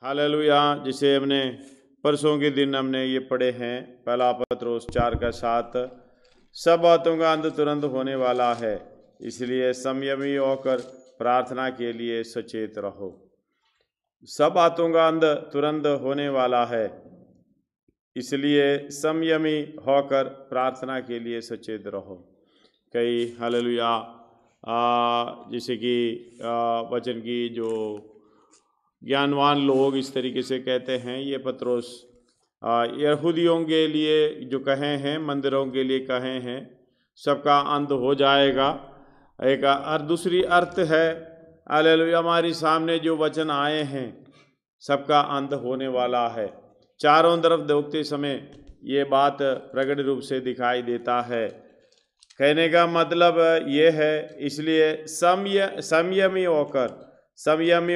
Hallelujah. जिसे हमने परसों के दिन हमने ये पढ़े हैं, पहला पत्रोस 4:7, सब बातों का अंत तुरंत होने वाला है, इसलिए संयमी होकर प्रार्थना के लिए सचेत रहो। सब बातों का अंत तुरंत होने वाला है, इसलिए संयमी होकर प्रार्थना के लिए सचेत रहो। कई हालेलुया जैसे कि वचन की जो ज्ञानवान लोग इस तरीके से कहते हैं, ये पत्रोस यहूदियों के लिए जो कहे हैं, मंदिरों के लिए कहे हैं, सबका अंत हो जाएगा। एक दूसरी अर्थ है हालेलुया, हमारे सामने जो वचन आए हैं सबका अंत होने वाला है। चारों तरफ देखते समय ये बात प्रकट रूप से दिखाई देता है। कहने का मतलब ये है, इसलिए संयमी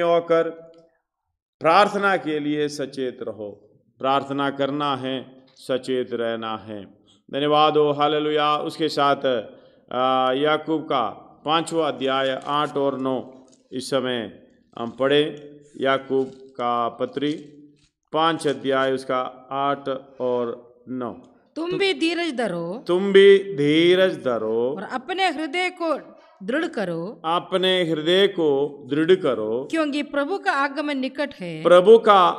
होकर प्रार्थना के लिए सचेत रहो। प्रार्थना करना है, सचेत रहना है। धन्यवाद हो हालेलुया। उसके साथ याकूब का 5वां अध्याय 8 और 9 इस समय हम पढ़े। याकूब का पत्री 5 अध्याय उसका 8 और 9। तुम भी धीरज धरो और अपने हृदय को दृढ़ करो, क्योंकि प्रभु का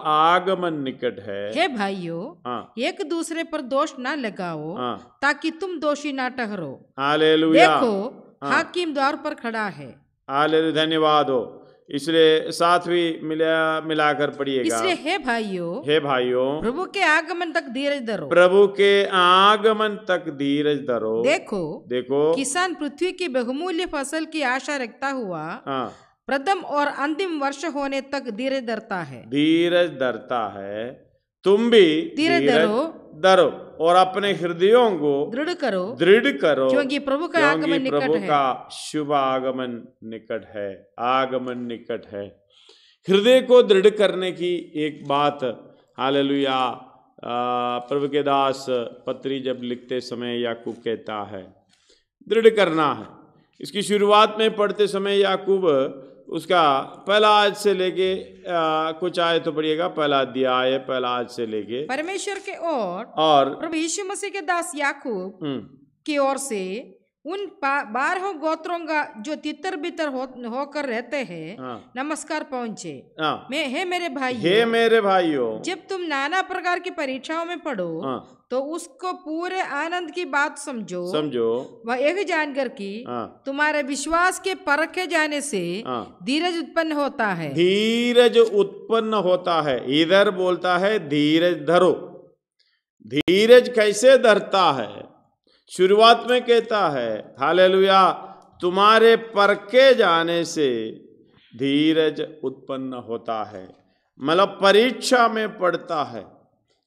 आगमन निकट है। हे भाइयों, एक दूसरे पर दोष ना लगाओ, ताकि तुम दोषी ना ठहरो। हालेलुया। देखो, हाकिम द्वार पर खड़ा है। हालेलुया। धन्यवाद हो। इसलिए साथ भी मिलाकर पढ़िएगा। इसलिए हे भाइयों, प्रभु के आगमन तक धीरज धरो। देखो, किसान पृथ्वी की बहुमूल्य फसल की आशा रखता हुआ प्रथम और अंतिम वर्ष होने तक धीरज धरता है। तुम भी धीरज धरो और अपने हृदयों को दृढ़ करो, क्योंकि प्रभु का शुभ आगमन निकट है। हृदय को दृढ़ करने की एक बात हालेलुया प्रभु के दास पत्री जब लिखते समय याकूब कहता है, दृढ़ करना है। इसकी शुरुआत में पढ़ते समय याकूब उसका पहला आयत से लेके कुछ आयत तो पढ़िएगा, पहला अध्याय पहला आयत से लेके परमेश्वर के और प्रभु यीशु मसीह के दास याकूब की ओर से उन 12 गोत्रों का जो तितर बितर होकर रहते हैं नमस्कार पहुँचे। हे मेरे भाइयों, जब तुम नाना प्रकार की परीक्षाओं में पढ़ो तो उसको पूरे आनंद की बात समझो। वह एक जानकर कि तुम्हारे विश्वास के परखे जाने से धीरज उत्पन्न होता है। इधर बोलता है धीरज धरो। धीरज कैसे धरता है? शुरुआत में कहता है हालेलुया, तुम्हारे परखे जाने से धीरज उत्पन्न होता है। मतलब परीक्षा में पड़ता है,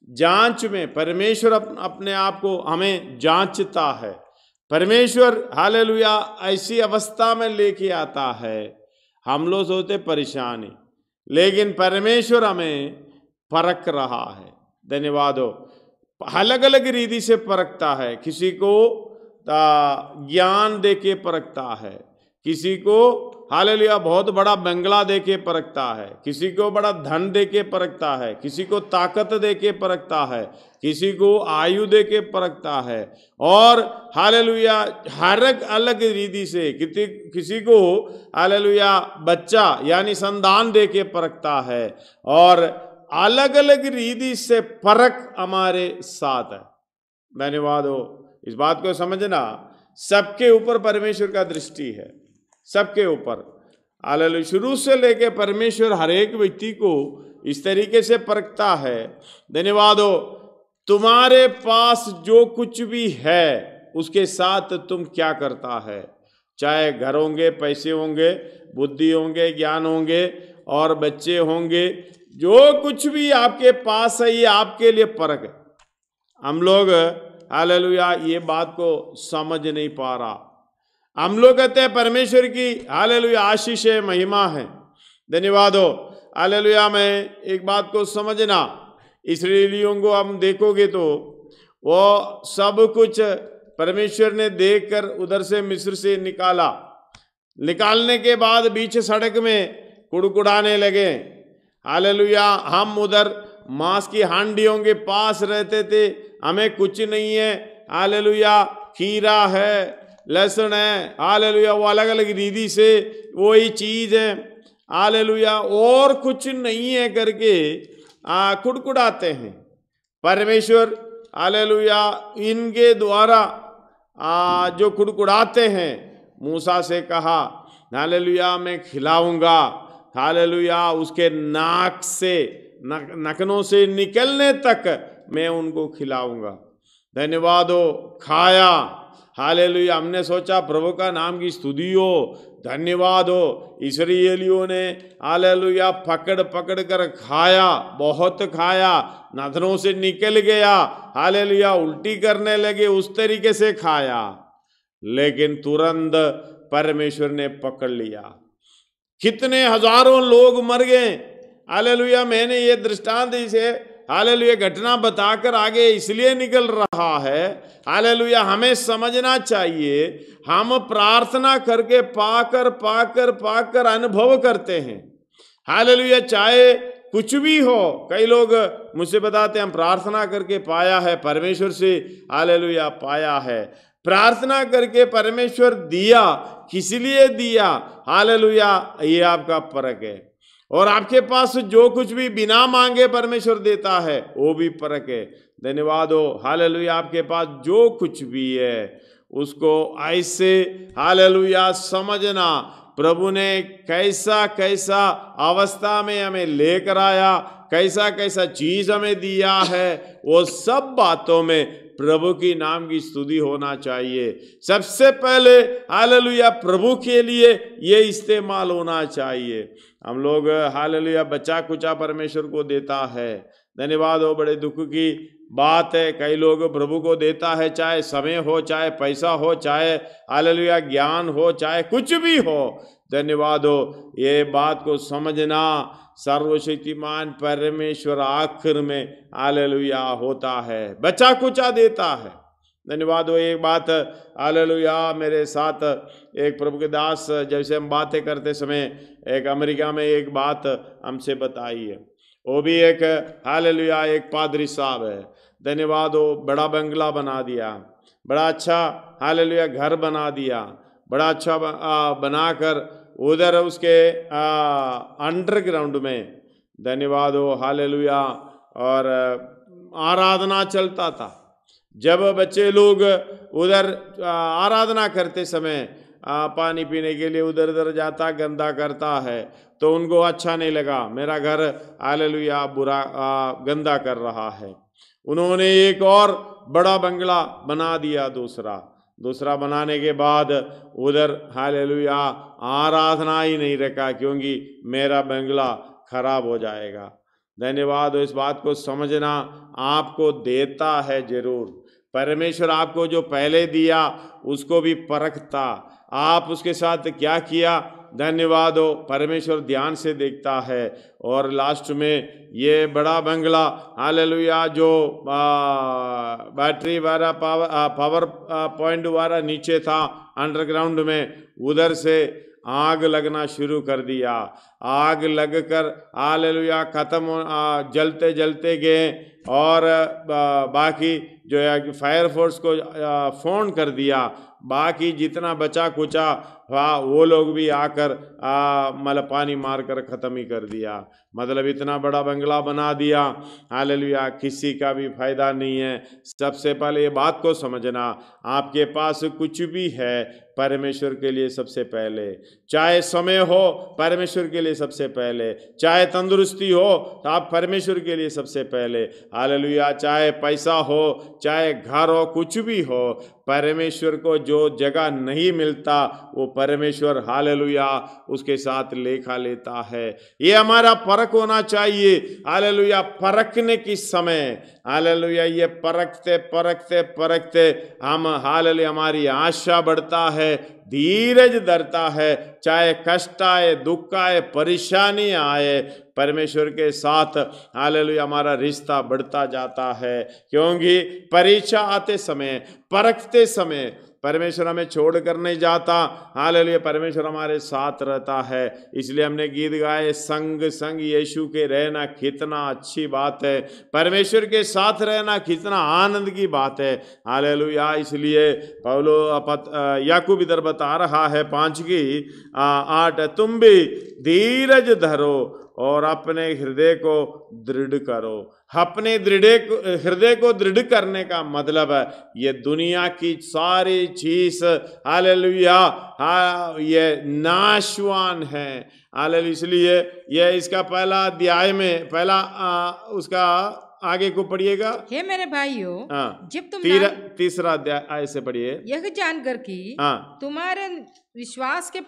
जांच में। परमेश्वर अपने आप को हमें जांचता है। परमेश्वर हालेलुया ऐसी अवस्था में लेके आता है, हम लोग सोचते परेशानी, लेकिन परमेश्वर हमें परख रहा है। धन्यवाद हो। अलग अलग रीति से परखता है। किसी को ज्ञान देके परखता है, किसी को हालेलुया बहुत बड़ा बंगला देके परखता है, किसी को बड़ा धन देके परखता है, किसी को ताकत देके परखता है, किसी को आयु देके परखता है, और हालेलुया हर अलग रीति से किसी को हालेलुया बच्चा यानी संतान देके परखता है। और अलग अलग रीति से परख हमारे साथ है। धन्यवाद हो। इस बात को समझना, सबके ऊपर परमेश्वर का दृष्टि है, सबके ऊपर। हालेलुया शुरू से लेके परमेश्वर हर एक व्यक्ति को इस तरीके से परखता है। धन्यवाद हो। तुम्हारे पास जो कुछ भी है उसके साथ तुम क्या करता है, चाहे घर होंगे, पैसे होंगे, बुद्धि होंगे, ज्ञान होंगे और बच्चे होंगे, जो कुछ भी आपके पास है ये आपके लिए परख है। हम लोग हालेलुया ये बात को समझ नहीं पा रहा। हम लोग कहते हैं परमेश्वर की हालेलुया आशीष है, महिमा है। धन्यवाद हो। हालेलुया में एक बात को समझना, इस्राएलियों को हम देखोगे तो वो सब कुछ परमेश्वर ने देखकर उधर से मिस्र से निकालने के बाद बीच सड़क में कुड़कुड़ाने लगे। हालेलुया हम उधर मांस की हांडियों के पास रहते थे, हमें कुछ नहीं है, हालेलुया खीरा है, लहसुन है, हालेलुया वो अलग अलग रीति से वही चीज है, हालेलुया और कुछ नहीं है करके कुड़कुड़ाते हैं। परमेश्वर हालेलुया इनके द्वारा जो कुड़कुड़ाते हैं, मूसा से कहा हालेलुया मैं खिलाऊंगा, हालेलुया उसके नाक से नखनों से निकलने तक मैं उनको खिलाऊंगा। धन्यवाद हो, खाया, हालेलुया हमने सोचा प्रभु का नाम की स्तुति हो, धन्यवाद हो। इस्राएलियों ने हालेलुया पकड़ पकड़ कर खाया, बहुत खाया, नाथनों से निकल गया, हालेलुया उल्टी करने लगे, उस तरीके से खाया, लेकिन तुरंत परमेश्वर ने पकड़ लिया। कितने हजारों लोग मर गए। हालेलुया मैंने ये दृष्टांत इसे हालेलुया घटना बताकर आगे इसलिए निकल रहा है, हालेलुया हमें समझना चाहिए हम प्रार्थना करके पाकर पाकर पाकर अनुभव करते हैं। हालेलुया चाहे कुछ भी हो, कई लोग मुझसे बताते हैं हम प्रार्थना करके पाया है, परमेश्वर से हालेलुया पाया है। प्रार्थना करके परमेश्वर दिया, किस लिए दिया, हालेलुया ये आपका फर्क है। और आपके पास जो कुछ भी बिना मांगे परमेश्वर देता है वो भी फर्क है। धन्यवाद हो, हालेलुया आपके पास जो कुछ भी है उसको ऐसे हालेलुया समझना, प्रभु ने कैसा कैसा अवस्था में हमें लेकर आया, कैसा कैसा चीज हमें दिया है, वो सब बातों में प्रभु की नाम की स्तुति होना चाहिए। सबसे पहले हालेलुया प्रभु के लिए ये इस्तेमाल होना चाहिए। हम लोग हालेलुया बचा कुचा परमेश्वर को देता है। धन्यवाद हो, बड़े दुख की बात है, कई लोग प्रभु को देता है, चाहे समय हो, चाहे पैसा हो, चाहे हालेलुया ज्ञान हो, चाहे कुछ भी हो। धन्यवाद हो, ये बात को समझना, सर्वशक्तिमान परमेश्वर आखिर में हालेलुया होता है, बचा कुचा देता है। धन्यवाद हो। एक बात हालेलुया मेरे साथ एक प्रभु के दास जैसे हम बातें करते समय एक अमेरिका में एक बात हमसे बताई है, वो भी एक हालेलुया एक पादरी साहब है। धन्यवाद हो, बड़ा बंगला बना दिया, बड़ा अच्छा हालेलुया घर बना दिया, बड़ा अच्छा बनाकर उधर उसके अंडरग्राउंड में धन्यवाद हो हालेलुया और आराधना चलता था। जब बच्चे लोग उधर आराधना करते समय पानी पीने के लिए उधर उधर जाता, गंदा करता है, तो उनको अच्छा नहीं लगा, मेरा घर हालेलुया बुरा गंदा कर रहा है। उन्होंने एक और बड़ा बंगला बना दिया, दूसरा बनाने के बाद उधर हालेलुया आराधना ही नहीं रखा, क्योंकि मेरा बंगला खराब हो जाएगा। धन्यवाद हो, इस बात को समझना, आपको देता है जरूर परमेश्वर, आपको जो पहले दिया उसको भी परखता, आप उसके साथ क्या किया। धन्यवाद हो, परमेश्वर ध्यान से देखता है। और लास्ट में ये बड़ा बंगला हालेलुया जो बैटरी वाला पावर पॉइंट वाला नीचे था अंडरग्राउंड में, उधर से आग लगना शुरू कर दिया। आग लगकर हालेलुया खत्म जलते जलते गए और बाकी जो है फायर फोर्स को फोन कर दिया। बाकी जितना बचा कुचा वो लोग भी आकर मतलब पानी मारकर ख़त्म ही कर दिया। मतलब इतना बड़ा बंगला बना दिया, हालेलुया किसी का भी फायदा नहीं है। सबसे पहले ये बात को समझना, आपके पास कुछ भी है परमेश्वर के लिए सबसे पहले, चाहे समय हो परमेश्वर के लिए सबसे पहले, चाहे तंदुरुस्ती हो तो आप परमेश्वर के लिए सबसे पहले, हालेलुया चाहे पैसा हो, चाहे घर हो, कुछ भी हो, परमेश्वर को जो जगह नहीं मिलता वो परमेश्वर हालेलुया उसके साथ लेखा लेता है। ये हमारा परख होना चाहिए। हालेलुया परखने की समय हालेलुया ये परखते परखते परखते हम हालेलुया हमारी आशा बढ़ता है, धीरज धरता है, चाहे कष्ट आए, दुख आए, परेशानी आए, परमेश्वर के साथ हालेलुया हमारा रिश्ता बढ़ता जाता है। क्योंकि परीक्षा आते समय, परखते समय परमेश्वर हमें छोड़ कर नहीं जाता। हालेलुया, परमेश्वर हमारे साथ रहता है। इसलिए हमने गीत गाए, संग संग यीशु के रहना कितना अच्छी बात है, परमेश्वर के साथ रहना कितना आनंद की बात है। हालेलुया, इसलिए पौलो याकूब इधर बता रहा है 5:8, तुम भी धीरज धरो और अपने हृदय को दृढ़ करो। अपने हृदय को दृढ़ करने का मतलब है ये दुनिया की सारी चीज, हालेलुया, ये नाशवान है। हालेलुया, इसलिए ये इसका पहला अध्याय में पहला उसका आगे को पढ़िएगा। हे मेरे भाइयों, जब तुम तीसरा अध्याय से पढ़िए। यह जानकर कि तुम्हारे विश्वास के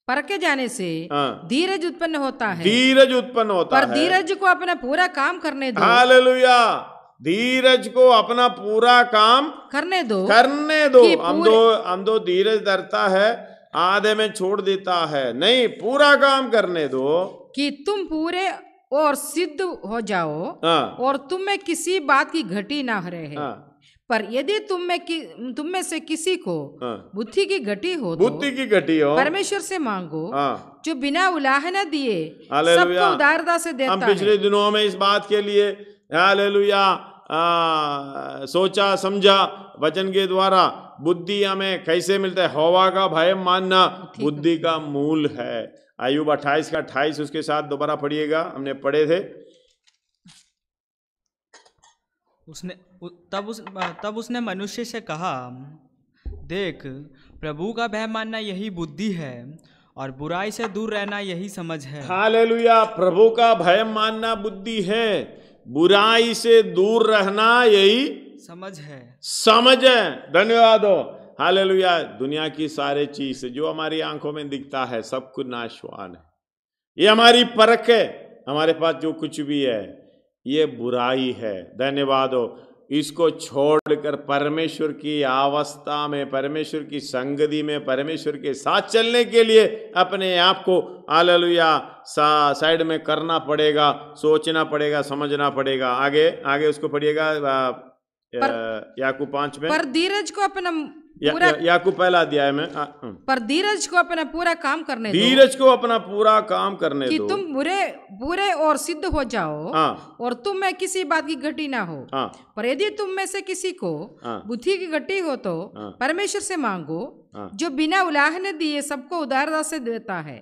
परखे जाने से धीरज उत्पन्न होता है। धीरज उत्पन्न होता है, पर धीरज को अपना पूरा काम करने दो। हालेलुया, धीरज को अपना पूरा काम करने दो। हम दो धीरज धरता है, आधे में छोड़ देता है, नहीं, पूरा काम करने दो कि तुम पूरे और सिद्ध हो जाओ और तुम में किसी बात की घटी ना रहे। पर यदि तुम में से किसी को बुद्धि की घटी हो परमेश्वर से मांगो, जो बिना उलाहना दिए सबको उदारता से देता है। हम पिछले दिनों में इस बात के लिए हालेलुया सोचा समझा वचन के द्वारा। बुद्धि हमें कैसे मिलता है? यहोवा का भय मानना बुद्धि का मूल है। अय्यूब 28:28 उसके साथ दोबारा पढ़िएगा, हमने पढ़े थे। तब उसने मनुष्य से कहा, देख, प्रभु का भय मानना यही बुद्धि है और बुराई से दूर रहना यही समझ है। हालेलुया, प्रभु का भय मानना बुद्धि है, बुराई से दूर रहना यही समझ है। धन्यवाद हो। हालेलुया, दुनिया की सारी चीज जो हमारी आंखों में दिखता है सब कुछ नाशवान है। ये हमारी परख है, हमारे पास जो कुछ भी है ये बुराई है। धन्यवाद हो। इसको छोड़कर परमेश्वर की अवस्था में, परमेश्वर की संगति में, परमेश्वर के साथ चलने के लिए अपने आप को हालेलुया साइड में करना पड़ेगा, सोचना पड़ेगा, समझना पड़ेगा। आगे उसको पढ़िएगा याकूब 5 में। पर धीरज को अपना याकूब पहला अध्याय में। पर धीरज को अपना पूरा काम करने दो। धीरज को अपना पूरा काम करने कि दो, तुम बुरे और सिद्ध हो जाओ और तुम में किसी बात की घटी ना हो। पर यदि तुम में से किसी को बुद्धि की घटी हो तो परमेश्वर से मांगो, जो बिना उलाहने दिए सबको उदारता से देता है,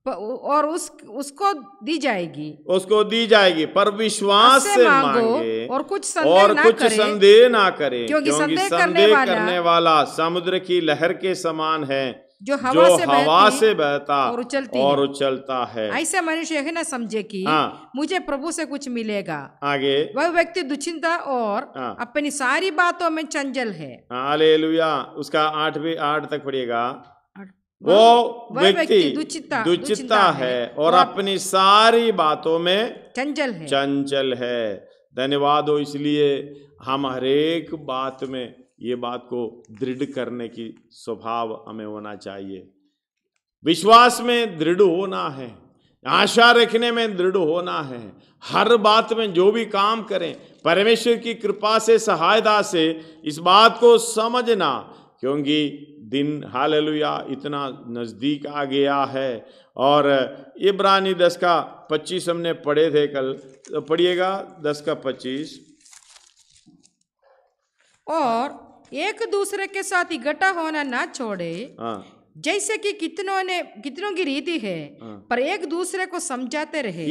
और उसको दी जाएगी। पर विश्वास से मांगे और कुछ संदेह ना करे, क्योंकि संदेह करने वाला समुद्र की लहर के समान है, जो हवा से बहता और उछलता है। ऐसा मनुष्य यह ना समझे कि मुझे प्रभु से कुछ मिलेगा। आगे, वह व्यक्ति दुश्चिंता और अपनी सारी बातों में चंचल है। हालेलुया, उसका 8 तक पढ़िएगा। वो व्यक्ति दुचित्ता है और अपनी सारी बातों में चंचल है। धन्यवाद हो। इसलिए हम हर एक बात में ये बात को दृढ़ करने की स्वभाव हमें होना चाहिए। विश्वास में दृढ़ होना है, आशा रखने में दृढ़ होना है। हर बात में जो भी काम करें परमेश्वर की कृपा से, सहायता से इस बात को समझना, क्योंकि दिन हालेलुया इतना नजदीक आ गया है। और इब्रानी 10:25 हमने पढ़े थे कल, तो पढ़िएगा 10:25। और एक दूसरे के साथ इकट्ठा होना ना छोड़े, जैसे कि कितनों की रीति है, पर एक दूसरे को समझाते रहे।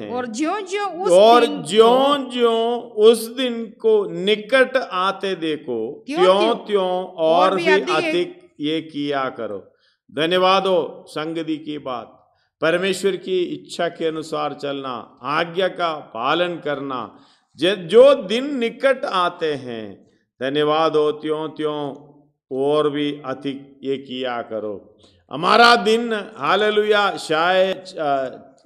और ज्यों उस दिन को निकट आते देखो, त्यों और भी अधिक ये किया करो। धन्यवाद हो। संगति की बात, परमेश्वर की इच्छा के अनुसार चलना, आज्ञा का पालन करना, जो दिन निकट आते हैं, धन्यवाद हो, त्यों और भी अधिक ये किया करो। हमारा दिन हालेलुया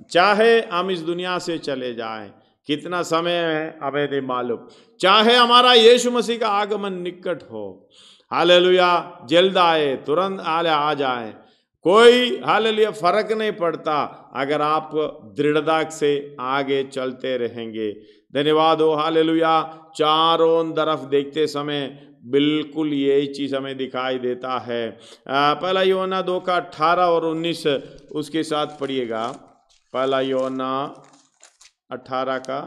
चाहे हम इस दुनिया से चले जाएं, कितना समय है हमें नहीं मालूम, चाहे हमारा यीशु मसीह का आगमन निकट हो, हालेलुया जल्द आए, तुरंत आ जाए, कोई हालेलुया फर्क नहीं पड़ता अगर आप दृढ़ता से आगे चलते रहेंगे। धन्यवाद हो हालेलुया। चारों तरफ देखते समय बिल्कुल यही चीज हमें दिखाई देता है। पहला यूहन्ना 2 का 18 और 19 उसके साथ पढ़िएगा। पहला यूहन्ना 18 का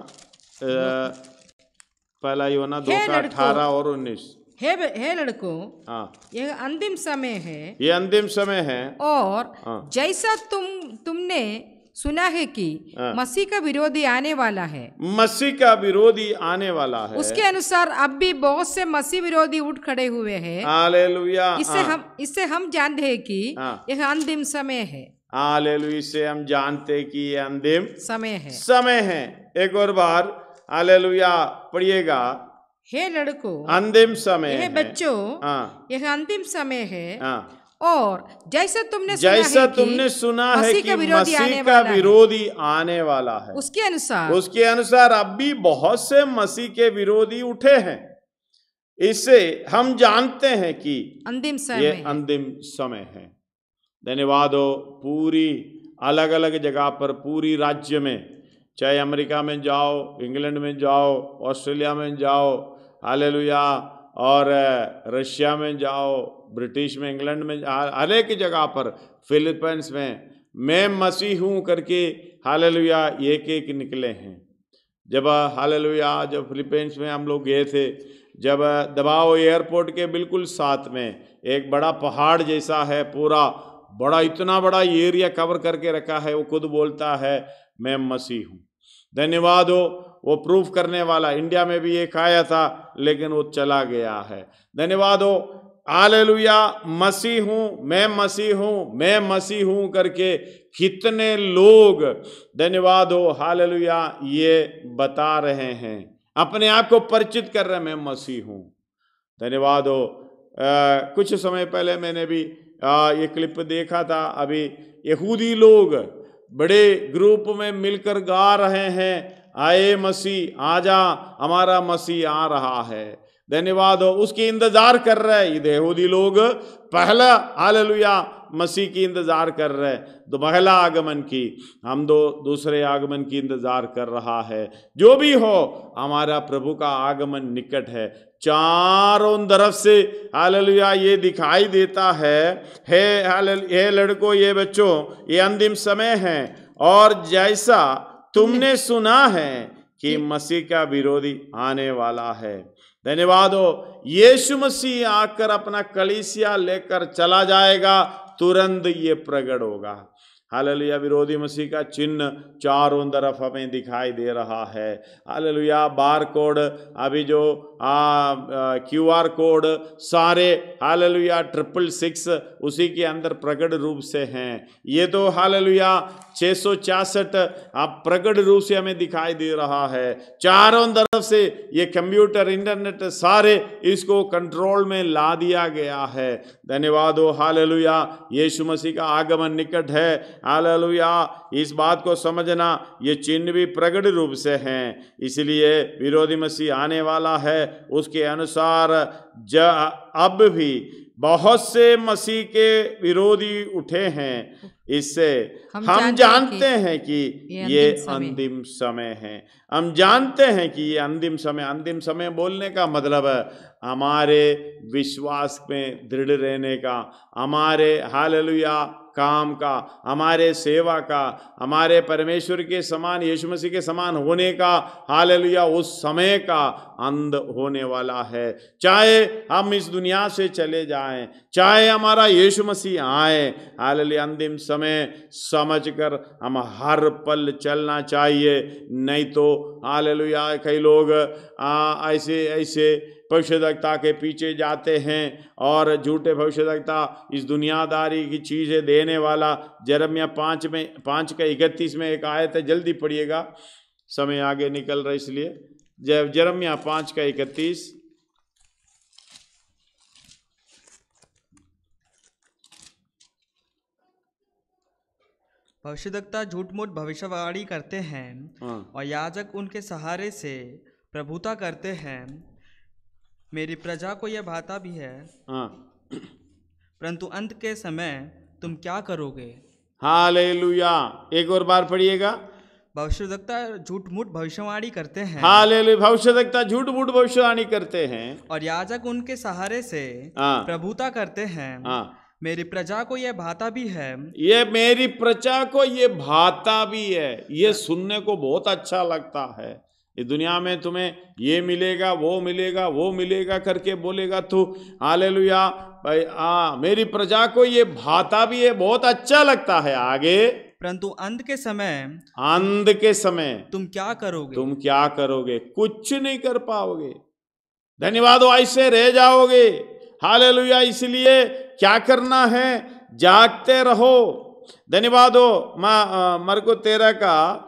पहला यूहन्ना 2 का 18 और 19। हे लड़कों, हाँ, यह अंतिम समय है, ये अंतिम समय है। और हाँ। जैसा तुमने सुना है कि मसीह का विरोधी आने वाला है, मसीह का विरोधी आने वाला है, उसके अनुसार अब भी बहुत से मसीह विरोधी उठ खड़े हुए हैं। हालेलुया। इससे हम जानते हैं कि यह अंतिम समय है। हालेलुया, इससे हम जानते हैं कि ये अंतिम समय है। एक और बार हालेलुया पढ़िएगा। हे लड़कों, अंतिम समय है। बच्चों, यह अंतिम समय है, और जैसा तुमने सुना है कि मसीह का विरोधी आने वाला है, उसके अनुसार अब भी बहुत से मसीह के विरोधी उठे हैं। इससे हम जानते हैं कि ये अंतिम समय है। धन्यवाद हो। पूरी अलग अलग जगह पर, पूरी राज्य में, चाहे अमेरिका में जाओ, इंग्लैंड में जाओ, ऑस्ट्रेलिया में जाओ, हालेलुया, और रशिया में जाओ, ब्रिटिश में, इंग्लैंड में, हर एक जगह पर, फिलीपींस में, मैं मसीह हूँ करके हालेलुया एक एक निकले हैं। जब हालेलुया जब फिलीपींस में हम लोग गए थे, जब दबाओ एयरपोर्ट के बिल्कुल साथ में एक बड़ा पहाड़ जैसा है, पूरा बड़ा, इतना बड़ा एरिया कवर करके रखा है, वो खुद बोलता है मैं मसीह हूँ। धन्यवाद हो। वो प्रूफ करने वाला इंडिया में भी एक आया था, लेकिन वो चला गया है। धन्यवाद हो। हालेलुया, मसीह हूँ, मैं मसीह हूँ, मैं मसीह हूँ करके कितने लोग, धन्यवाद हो हालेलुया, ये बता रहे हैं, अपने आप को परिचित कर रहे हैं, मैं मसीह हूँ। धन्यवाद हो। कुछ समय पहले मैंने भी ये क्लिप देखा था। अभी यहूदी लोग बड़े ग्रुप में मिलकर गा रहे हैं, आए मसीह आजा, हमारा मसीह आ रहा है। धन्यवाद हो। उसकी इंतजार कर रहे हैं यहूदी लोग, पहला हालेलुया मसीह की इंतजार कर रहे हैं, तो पहला आगमन की। हम दूसरे आगमन की इंतजार कर रहा है। जो भी हो, हमारा प्रभु का आगमन निकट है। चारों तरफ से हालेलुया ये दिखाई देता है, हे लड़कों, ये बच्चों, ये अंतिम समय है, और जैसा तुमने सुना है कि मसीह का विरोधी आने वाला है। धन्यवाद हो। यीशु मसीह आकर अपना कलीसिया लेकर चला जाएगा, तुरंत ये प्रकट होगा। हालेलुया, विरोधी मसीह का चिन्ह चारों तरफ हमें दिखाई दे रहा है। हालेलुया, बार कोड, अभी जो QR कोड सारे हालेलुया 666 उसी के अंदर प्रकट रूप से हैं। ये तो हालेलुया 666 आप प्रकट रूप से हमें दिखाई दे रहा है। चारों तरफ से ये कंप्यूटर, इंटरनेट, सारे इसको कंट्रोल में ला दिया गया है। धन्यवाद हो हालेलुया, यीशु मसीह का आगमन निकट है। हालेलुया, इस बात को समझना, ये चिन्ह भी प्रकट रूप से हैं, इसलिए विरोधी मसीह आने वाला है। उसके अनुसार अब भी बहुत से मसीह के विरोधी उठे हैं। इससे हम जानते हैं कि ये अंतिम समय है। हम जानते हैं कि ये अंतिम समय बोलने का मतलब है हमारे विश्वास में दृढ़ रहने का, हमारे हालेलुया काम का, हमारे सेवा का, हमारे परमेश्वर के समान, यीशु मसीह के समान होने का, हालेलुया उस समय का अंत होने वाला है। चाहे हम इस दुनिया से चले जाएं, चाहे हमारा यीशु मसीह आए, हालेलुया अंतिम समय समझकर हम हर पल चलना चाहिए। नहीं तो हालेलुया कई लोग ऐसे भविष्यद्वक्ता के पीछे जाते हैं, और झूठे भविष्यद्वक्ता इस दुनियादारी की चीज़ें देने वाला। यिर्मयाह 5 का 31 में एक आयत है, जल्दी पढ़िएगा, समय आगे निकल रहा है इसलिए। यिर्मयाह 5 का 31। भविष्यद्वक्ता झूठ मूठ भविष्यवाणी करते हैं, और याजक उनके सहारे से प्रभुता करते हैं। मेरी प्रजा को यह भाता भी है, परंतु अंत के समय तुम क्या करोगे? हालेलुया। एक और बार पढ़िएगा। भविष्यद्वक्ता झूठ मूठ भविष्यवाणी करते हैं। हालेलुया। भविष्यद्वक्ता झूठ मूठ भविष्यवाणी करते हैं और याजक उनके सहारे से हाँ। प्रभुता करते हैं। हाँ। मेरी प्रजा को यह भाता भी है। ये मेरी प्रजा को ये भाता भी है। ये सुनने को बहुत अच्छा लगता है। इस दुनिया में तुम्हें ये मिलेगा, वो मिलेगा, वो मिलेगा करके बोलेगा तो हालेलुया भाई, मेरी प्रजा को ये भाता भी है, बहुत अच्छा लगता है। आगे, परंतु अंत के समय तुम क्या करोगे? तुम क्या करोगे? कुछ नहीं कर पाओगे। धन्यवाद हो, ऐसे रह जाओगे। हालेलुया। इसलिए क्या करना है? जागते रहो। धन्यवाद हो। मरको 13 का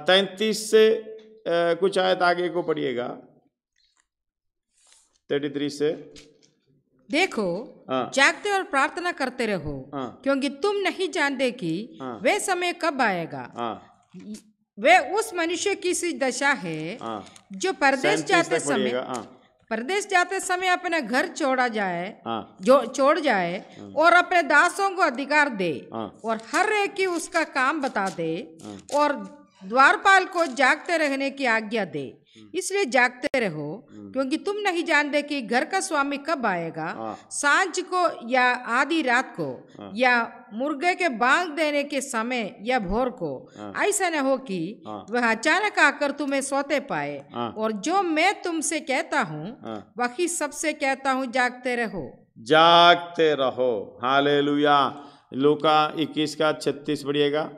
33 से कुछ आयत आगे को पढ़िएगा, 33 से। देखो, जागते और प्रार्थना करते रहो, क्योंकि तुम नहीं जानते कि वे समय कब आएगा। वे उस मनुष्य की सी दशा है जो परदेश जाते समय अपना घर छोड़ जाए और अपने दासों को अधिकार दे और हर एक की उसका काम बता दे और द्वारपाल को जागते रहने की आज्ञा दे। इसलिए जागते रहो, क्योंकि तुम नहीं जानते कि घर का स्वामी कब आएगा, सांझ को या आधी रात को या मुर्गे के बांग देने के समय या भोर को। ऐसा न हो कि वह अचानक आकर तुम्हें सोते पाए। और जो मैं तुमसे कहता हूँ वही सबसे कहता हूँ, जागते रहो। जागते रहो। हालेलुया। लूका 21 का 36 पढ़िएगा।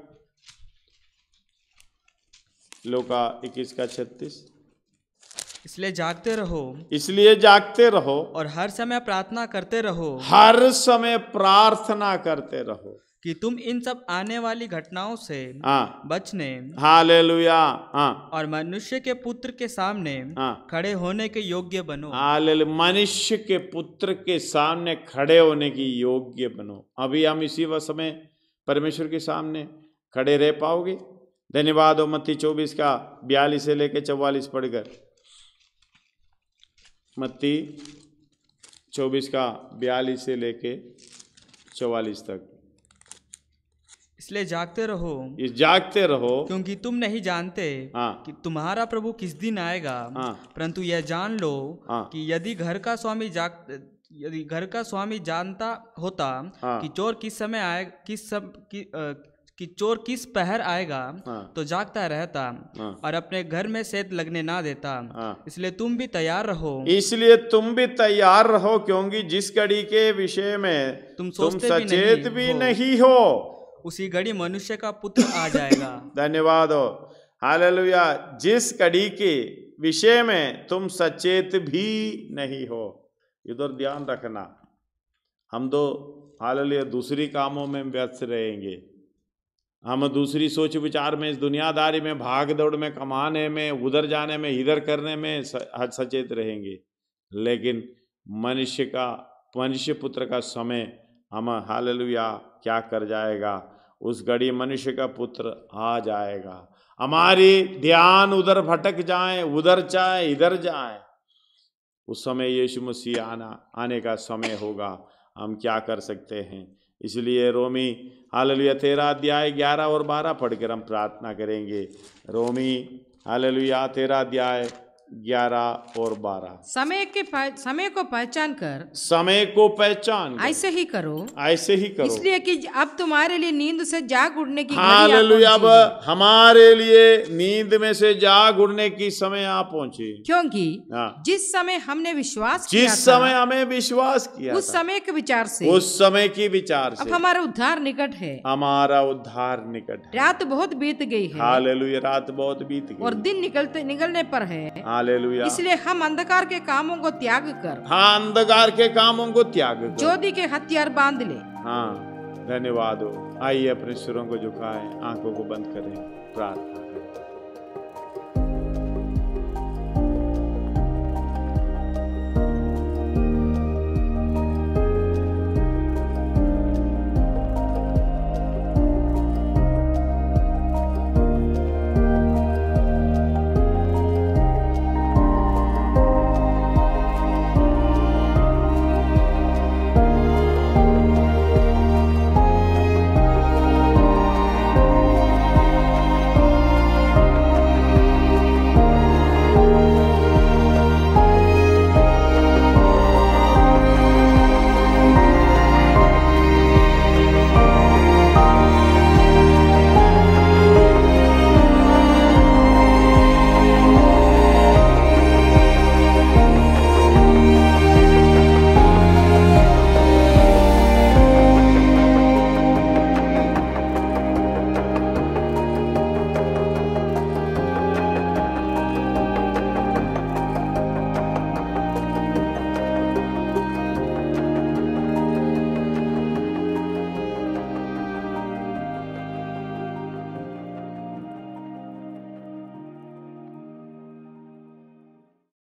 लूका 21 का 36। इसलिए जागते रहो और हर समय प्रार्थना करते रहो। हर समय प्रार्थना करते रहो कि तुम इन सब आने वाली घटनाओं से बचने, हालेलुया, और मनुष्य के पुत्र के सामने खड़े होने के योग्य बनो। हालेलुया। मनुष्य के पुत्र के सामने खड़े होने की योग्य बनो। अभी हम इसी समय परमेश्वर के सामने खड़े रह पाओगे? धन्यवाद हो। मत्ती 24 का 42 से लेकर 44 पढ़कर। मत्ती 24 का 42 से लेके 44 तक। इसलिए जागते रहो, क्योंकि तुम नहीं जानते कि तुम्हारा प्रभु किस दिन आएगा। परंतु यह जान लो कि यदि घर का स्वामी जानता होता कि चोर किस समय आएगा, कि चोर किस पहर आएगा, तो जागता रहता और अपने घर में सेंध लगने ना देता। इसलिए तुम भी तैयार रहो, क्योंकि जिस घड़ी के विषय में तुम सचेत भी नहीं हो, उसी घड़ी मनुष्य का पुत्र आ जाएगा। धन्यवाद हो। हालेलुया। जिस घड़ी के विषय में तुम सचेत भी नहीं हो, इधर ध्यान रखना। हम तो हालेलुया दूसरी कामों में व्यस्त रहेंगे। हम दूसरी सोच विचार में, इस दुनियादारी में, भाग दौड़ में, कमाने में, उधर जाने में, इधर करने में सचेत रहेंगे। लेकिन मनुष्य पुत्र का समय हम हालेलुया क्या कर जाएगा? उस घड़ी मनुष्य का पुत्र आ जाएगा। हमारी ध्यान उधर भटक जाए, उधर जाए, इधर जाए, उस समय यीशु मसीह आने का समय होगा। हम क्या कर सकते हैं? इसलिए रोमी हालेलुया 13 अध्याय 11 और 12 पढ़कर हम प्रार्थना करेंगे। रोमी हालेलुया 13 अध्याय 11 और 12। समय को पहचान कर ऐसे ही करो। इसलिए कि अब तुम्हारे लिए नींद से जाग उठने की हालेलुया। अब हमारे लिए नींद में से जाग उठने की समय आ पहुंची, क्योंकि जिस समय हमने विश्वास किया, उस समय के विचार से अब हमारा उद्धार निकट है। रात बहुत बीत गई है। हालेलुया। रात बहुत बीत गई और दिन निकलने पर है। हालेलुया। इसलिए हम अंधकार के कामों को त्याग कर, ज्योति के हथियार बांध ले। धन्यवाद हो। आइए अपने सिरों को झुकाएं, आंखों को बंद करें, प्रार्थना करें।